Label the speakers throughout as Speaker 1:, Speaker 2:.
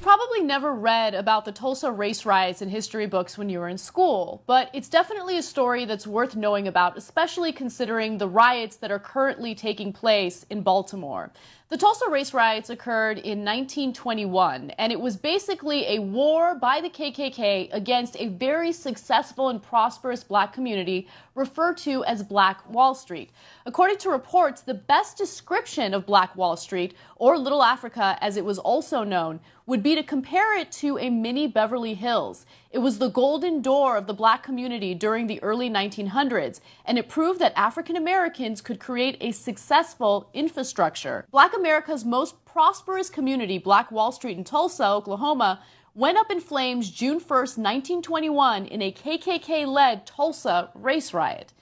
Speaker 1: You've probably never read about the Tulsa race riots in history books when you were in school, but it's definitely a story that's worth knowing about, especially considering the riots that are currently taking place in Baltimore. The Tulsa race riots occurred in 1921, and it was basically a war by the KKK against a very successful and prosperous black community referred to as Black Wall Street. According to reports, the best description of Black Wall Street, or Little Africa as it was also known, would be to compare it to a mini Beverly Hills. It was the golden door of the black community during the early 1900s, and it proved that African Americans could create a successful infrastructure. Black America's most prosperous community, Black Wall Street in Tulsa, Oklahoma, went up in flames June 1st, 1921 in a KKK-led Tulsa race riot.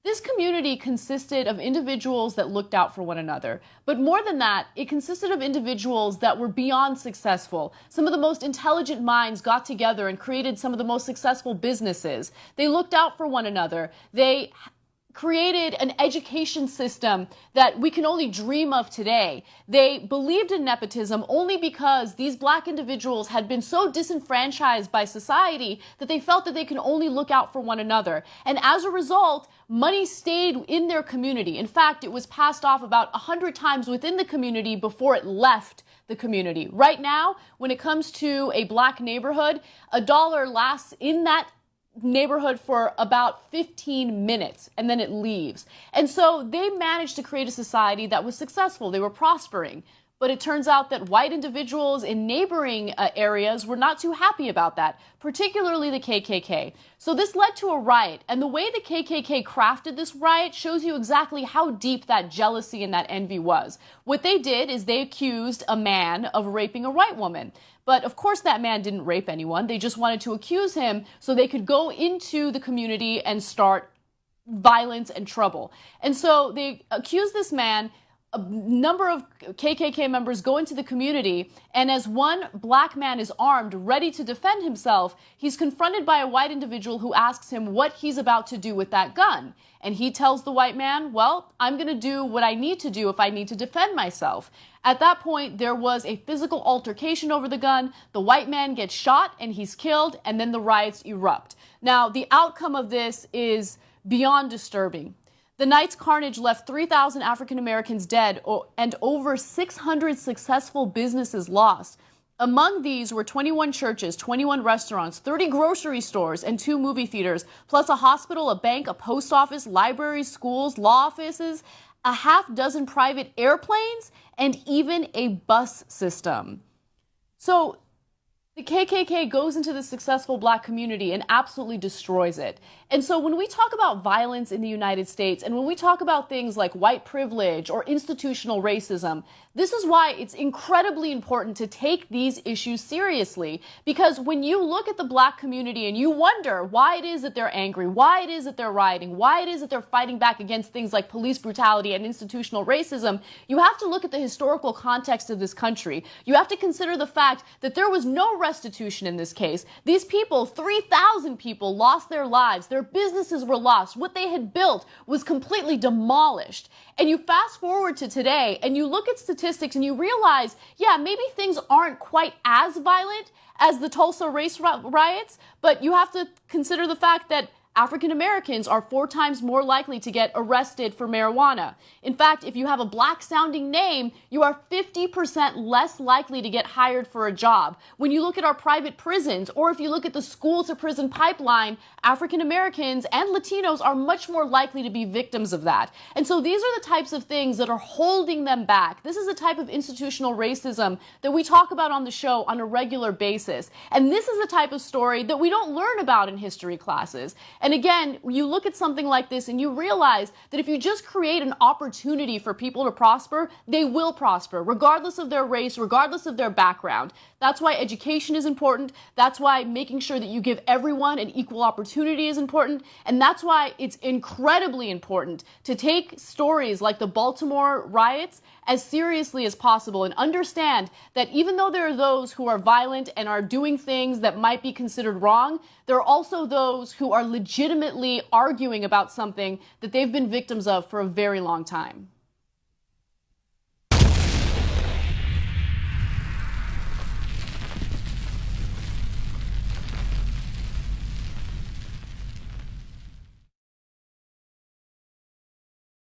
Speaker 1: This community consisted of individuals that looked out for one another. But more than that, it consisted of individuals that were beyond successful. Some of the most intelligent minds got together and created some of the most successful businesses. They looked out for one another. They created an education system that we can only dream of today. They believed in nepotism only because these black individuals had been so disenfranchised by society that they felt that they can only look out for one another. And as a result, money stayed in their community. In fact, it was passed off about 100 times within the community before it left the community. Right now, when it comes to a black neighborhood, a dollar lasts in that neighborhood for about 15 minutes and then it leaves. And so they managed to create a society that was successful. They were prospering. But it turns out that white individuals in neighboring areas were not too happy about that, particularly the KKK. So this led to a riot, and the way the KKK crafted this riot shows you exactly how deep that jealousy and that envy was. What they did is they accused a man of raping a white woman. But of course that man didn't rape anyone. They just wanted to accuse him so they could go into the community and start violence and trouble. And so they accused this man. A number of KKK members go into the community, and as one black man is armed, ready to defend himself, he's confronted by a white individual who asks him what he's about to do with that gun. And he tells the white man, well, I'm going to do what I need to do if I need to defend myself. At that point, there was a physical altercation over the gun. The white man gets shot and he's killed, and then the riots erupt. Now, the outcome of this is beyond disturbing. The night's carnage left 3,000 African Americans dead and over 600 successful businesses lost. Among these were 21 churches, 21 restaurants, 30 grocery stores, and 2 movie theaters, plus a hospital, a bank, a post office, libraries, schools, law offices, a half-dozen private airplanes, and even a bus system. So the KKK goes into the successful black community and absolutely destroys it. And so when we talk about violence in the United States, and when we talk about things like white privilege or institutional racism, this is why it's incredibly important to take these issues seriously. Because when you look at the black community and you wonder why it is that they're angry, why it is that they're rioting, why it is that they're fighting back against things like police brutality and institutional racism, you have to look at the historical context of this country. You have to consider the fact that there was no restitution in this case. These people, 3,000 people, lost their lives. Their businesses were lost. What they had built was completely demolished. And you fast forward to today and you look at statistics and you realize, yeah, maybe things aren't quite as violent as the Tulsa race riots, but you have to consider the fact that African Americans are 4 times more likely to get arrested for marijuana. In fact, if you have a black-sounding name, you are 50% less likely to get hired for a job. When you look at our private prisons, or if you look at the school-to-prison pipeline, African Americans and Latinos are much more likely to be victims of that. And so these are the types of things that are holding them back. This is a type of institutional racism that we talk about on the show on a regular basis. And this is the type of story that we don't learn about in history classes. And again, you look at something like this and you realize that if you just create an opportunity for people to prosper, they will prosper, regardless of their race, regardless of their background. That's why education is important. That's why making sure that you give everyone an equal opportunity is important. And that's why it's incredibly important to take stories like the Baltimore riots as seriously as possible and understand that even though there are those who are violent and are doing things that might be considered wrong, there are also those who are legitimately arguing about something that they've been victims of for a very long time.